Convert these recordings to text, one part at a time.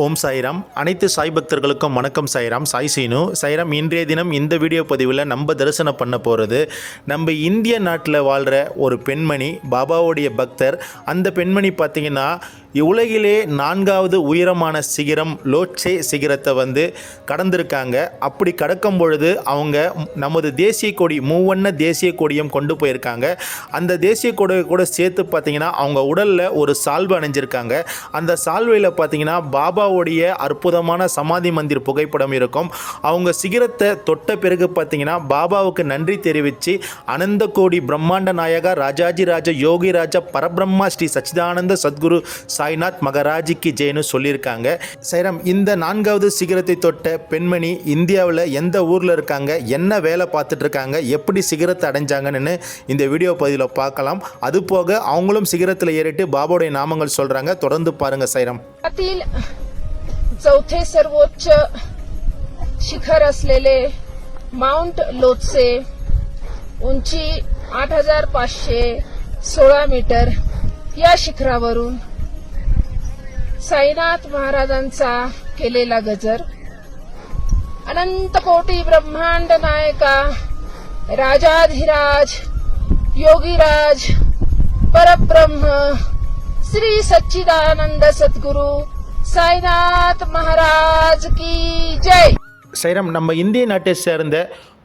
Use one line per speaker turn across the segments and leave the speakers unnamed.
ஓம் சாய்ராம். அனைத்து சாய் பக்தர்களுக்கும் வணக்கம். சாய்ராம், சாய் சீனு. சாய்ராம், இன்றைய தினம் இந்த வீடியோ பதிவில் நம்ம தரிசனம் பண்ண போகிறது நம்ம இந்திய நாட்டில் வாழ்கிற ஒரு பெண்மணி, பாபாவுடைய பக்தர். அந்த பெண்மணி பார்த்திங்கன்னா உலகிலே 4வது உயரமான சிகரம் லோட்சே சிகரத்தை கடந்திருக்காங்க. அப்படி கடக்கும் பொழுது அவங்க நமது தேசிய கொடி, மூவண்ண தேசிய கொடியும் கொண்டு போயிருக்காங்க. அந்த தேசிய கொடியை கூட சேர்த்து பார்த்திங்கன்னா அவங்க உடலில் ஒரு சால்வை அணிஞ்சிருக்காங்க. அந்த சால்வையில் பார்த்திங்கன்னா பாபாவுடைய அற்புதமான சமாதி மந்திர் புகைப்படம் இருக்கும். அவங்க சிகரத்தை தொட்ட பிறகு பார்த்திங்கன்னா பாபாவுக்கு நன்றி தெரிவித்து அனந்த கோடி பிரம்மாண்ட நாயகா ராஜாஜி ராஜா யோகி ராஜா பரபிரம்மா ஸ்ரீ சச்சிதானந்த சத்குரு சாய்நாத் மகாராஜிக்கு ஜெயனு சொல்லியிருக்காங்க. சைராம், இந்த 4வது சிகரத்தை தொட்ட பெண்மணி இந்தியாவில் எந்த ஊரில் இருக்காங்க, என்ன வேலை பார்த்துட்டு இருக்காங்க, எப்படி சிகரத்தை அடைஞ்சாங்கன்னு இந்த வீடியோ பதிவில் பார்க்கலாம். அது போக அவங்களும் சிகரத்தில் ஏறிட்டு பாபாவுடைய நாமங்கள் சொல்கிறாங்க. தொடர்ந்து பாருங்கள் சைராம்.
चौथे सर्वोच्च शिखर असलेले माउंट लोत्से, उंची 8516 मीटर, या शिखरावरून साईनाथ महाराजांचा केलेला गजर, अनंत कोटी ब्रह्मांड नायका राजाधिराज योगीराज परब्रह्म श्री सच्चिदानंद सद्गुरु साईनाथ महाराज की जय.
சைராம், நம்ம இந்திய நாட்டை சேர்ந்த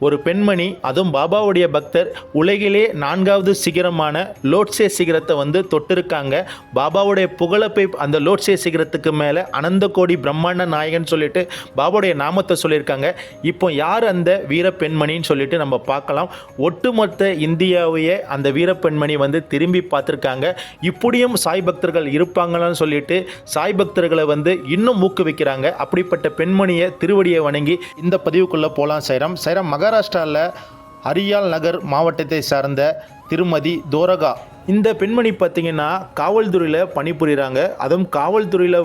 ஒரு பெண்மணி, அதுவும் பாபாவுடைய பக்தர், உலகிலே 4வது சிகரமான லோட்சே சிகரத்தை தொட்டிருக்காங்க. பாபாவுடைய புகழப்பை அந்த லோட்சே சிகரத்துக்கு மேலே அனந்த கோடி பிரம்மாண்ட நாயகன் சொல்லிட்டு பாபாவுடைய நாமத்தை சொல்லியிருக்காங்க. இப்போ யார் அந்த வீர பெண்மணின்னு சொல்லிட்டு நம்ம பார்க்கலாம். ஒட்டுமொத்த இந்தியாவையே அந்த வீர பெண்மணி திரும்பி பார்த்துருக்காங்க. இப்படியும் சாய் பக்தர்கள் இருப்பாங்களான்னு சொல்லிட்டு சாய் பக்தர்களை இன்னும் ஊக்குவிக்கிறாங்க. அப்படிப்பட்ட பெண்மணியை திருவடியை வணங்கி இந்த பதிவுக்குள்ளே போகலாம். சைராம், மகாராஷ்டிராவில் அரியால் நகர் மாவட்டத்தை சார்ந்த திருமதி தோரகா, இந்த பெண்மணி பார்த்திங்கன்னா காவல்துறையில் பணிபுரிகிறாங்க. அதுவும் காவல்துறையில்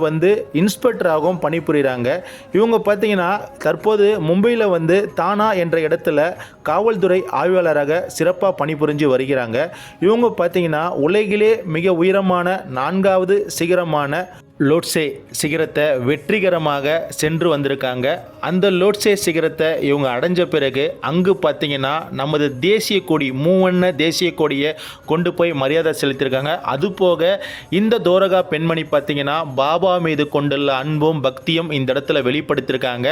இன்ஸ்பெக்டராகவும் பணிபுரிகிறாங்க. இவங்க பார்த்திங்கன்னா தற்போது மும்பையில் தானா என்ற இடத்துல காவல்துறை ஆய்வாளராக சிறப்பாக பணிபுரிஞ்சு வருகிறாங்க. இவங்க பார்த்திங்கன்னா உலகிலே மிக உயரமான 4வது சிகரமான லோட்சே சிகரத்தை வெற்றிகரமாக சென்று வந்திருக்காங்க. அந்த லோட்சே சிகரத்தை இவங்க அடைஞ்ச பிறகு அங்கு பார்த்திங்கன்னா நமது தேசிய கொடி, மூவண்ண தேசிய கொடியை கொண்டு போய் மரியாதை செலுத்தியிருக்காங்க. அதுபோக இந்த தோரகா பெண்மணி பார்த்திங்கன்னா பாபா மீது கொண்டுள்ள அன்பும் பக்தியும் இந்த இடத்துல வெளிப்படுத்தியிருக்காங்க.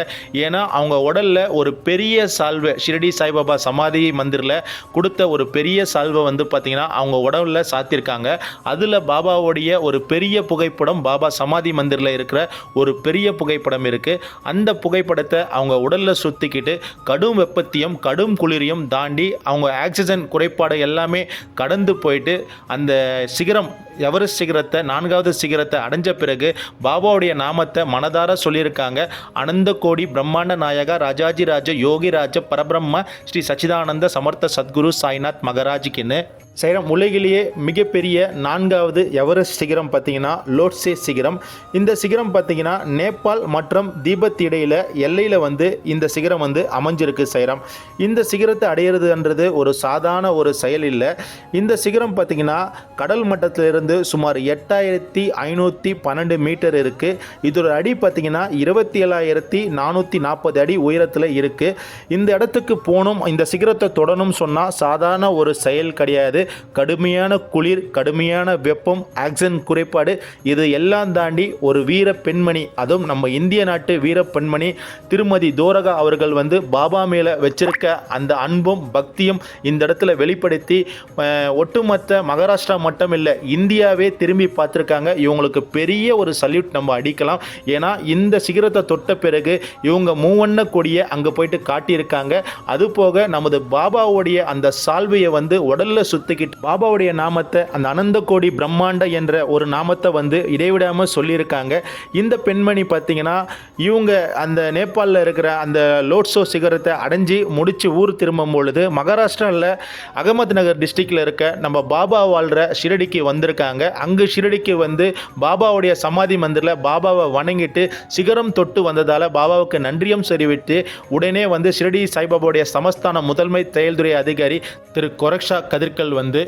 ஏன்னா அவங்க உடலில் ஒரு பெரிய சால்வை, ஷிரடி சாய்பாபா சமாதி மந்திரில் கொடுத்த ஒரு பெரிய சால்வை பார்த்திங்கன்னா அவங்க உடலில் சாத்தியிருக்காங்க. அதில் பாபாவுடைய ஒரு பெரிய புகைப்படம், பாபா சமாதி மந்திரில் இருக்கிற ஒரு பெரிய புகைப்படம் இருக்குது. அந்த புகைப்படத்தை அவங்க உடலில் சுற்றிக்கிட்டு கடும் வெப்பத்தையும் கடும் குளிரையும் தாண்டி அவங்க ஆக்சிஜன் குறைபாடு எல்லாமே கடந்து போயிட்டு அந்த சிகரம், எவரெஸ்ட் சிகரத்தை, 4வது சிகரத்தை அடைஞ்ச பிறகு பாபாவுடைய நாமத்தை மனதார சொல்லியிருக்காங்க. அனந்த கோடி பிரம்மாண்ட நாயகா ராஜாஜி ராஜா யோகி ராஜா பரபிரம்ம ஸ்ரீ சச்சிதானந்த சமர்த்த சத்குரு சாய்நாத் மகாராஜிக்குன்னு. சைராம், உலகிலேயே மிகப்பெரிய 4வது எவரெஸ்ட் சிகரம் பார்த்திங்கன்னா லோட்சே சிகரம். இந்த சிகரம் பார்த்திங்கன்னா நேபாள் மற்றும் தீபத் இடையில் எல்லையில் இந்த சிகரம் அமைஞ்சிருக்கு. சைராம், இந்த சிகரத்தை அடையிறதுன்றது ஒரு சாதாரண ஒரு செயல் இல்லை. இந்த சிகரம் பார்த்திங்கன்னா கடல் மட்டத்திலிருந்து வந்து சுமார் 8512 மீட்டர் இருக்குது. இதோட அடி பார்த்திங்கன்னா 27,440 அடி உயரத்தில் இருக்குது. இந்த இடத்துக்கு போகணும், இந்த சிகரத்தை தொடணும் சொன்னால் சாதாரண ஒரு செயல் கிடையாது. கடுமையான குளிர், கடுமையான வெப்பம், ஆக்சிஜன் குறைபாடு, இது எல்லாம் தாண்டி ஒரு வீர பெண்மணி, அதுவும் நம்ம இந்திய நாட்டு வீர பெண்மணி திருமதி தோரகா அவர்கள் வந்து பாபா மேலே வச்சிருக்க அந்த அன்பும் பக்தியும் இந்த இடத்துல வெளிப்படுத்தி ஒட்டுமொத்த மகாராஷ்டிரா மட்டும் இல்லை, இந்தியாவே திரும்பி பார்த்துருக்காங்க. இவங்களுக்கு பெரிய ஒரு சல்யூட் நம்ம அடிக்கலாம். ஏன்னா இந்த சிகரத்தை தொட்ட பிறகு இவங்க மூவண்ண கொடியை அங்கே போயிட்டு காட்டியிருக்காங்க. அதுபோக நமது பாபாவுடைய அந்த சால்வையை வந்து உடலில் சுற்றிக்கிட்டு பாபாவுடைய நாமத்தை, அந்த அனந்த கோடி பிரம்மாண்ட என்ற ஒரு நாமத்தை வந்து இடைவிடாமல் சொல்லியிருக்காங்க. இந்த பெண்மணி பார்த்தீங்கன்னா இவங்க அந்த நேபாளில் இருக்கிற அந்த லோட்சோ சிகரத்தை அடைஞ்சி முடித்து ஊர் திரும்பும் பொழுது மகாராஷ்டிராவில் அகமது நகர் டிஸ்ட்ரிக்டில் இருக்க நம்ம பாபா வாழ்கிற ஷிரடிக்கு வந்திருக்காங்க. அங்கு ஷிரடிக்கு வந்து பாபாவுடைய சமாதி மந்திரில் பாபாவை வணங்கிட்டு சிகரம் தொட்டு வந்ததால் பாபாவுக்கு நன்றியும் தெரிவித்து உடனே வந்து ஷிரடி சாய்பாபாவுடைய சமஸ்தான முதன்மை செயல்துறை அதிகாரி திரு கொரக்ஷா கதிர்கல் வந்து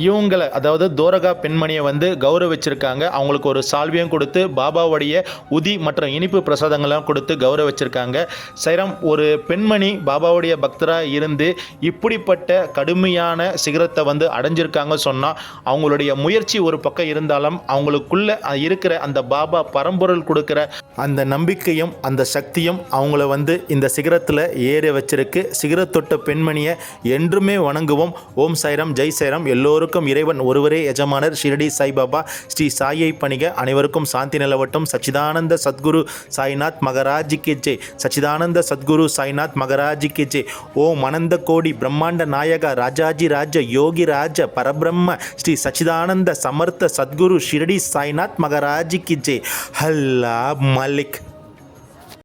இவங்களை, அதாவது தோரகா பெண்மணியை வந்து கௌரவிச்சிருக்காங்க. அவங்களுக்கு ஒரு சால்வியும் கொடுத்து பாபாவுடைய உதி மற்றும் இனிப்பு பிரசாதங்கள்லாம் கொடுத்து கௌரவிச்சிருக்காங்க. சைரம், ஒரு பெண்மணி பாபாவுடைய பக்தராக இருந்து இப்படிப்பட்ட கடுமையான சிகரத்தை வந்து அடைஞ்சிருக்காங்க சொன்னால் அவங்களுடைய முயற்சி ஒரு பக்கம் இருந்தாலும் அவங்களுக்குள்ள இருக்கிற அந்த பாபா பரம்பொருள் கொடுக்குற அந்த நம்பிக்கையும் அந்த சக்தியும் அவங்கள வந்து இந்த சிகரத்தில் ஏற வச்சிருக்கு. சிகரத்தொட்ட பெண்மணியை என்றுமே வணங்குவோம். ஓம் சாய்ராம், ஜெய் சாய்ராம். எல்லோருக்கும் இறைவன் ஒருவரே எஜமானர். ஷிரடி சாய்பாபா ஸ்ரீ சாயை பணிக. அனைவருக்கும் சாந்தி நிலவட்டும். சச்சிதானந்த சத்குரு சாய்நாத் மகராஜிக்கு ஜெய். சச்சிதானந்த சத்குரு சாய்நாத் மகராஜிக்கு ஜெய். ஓம் அனந்த கோடி பிரம்மாண்ட நாயக ராஜாஜி ராஜ யோகி ராஜ பரபிரம்ம ஸ்ரீ சச்சிதானந்த சமர்த்த சத்குரு ஷிரடி சாய்நாத் மகராஜிக்கு ஜெய். ஹல்லா மலிக்.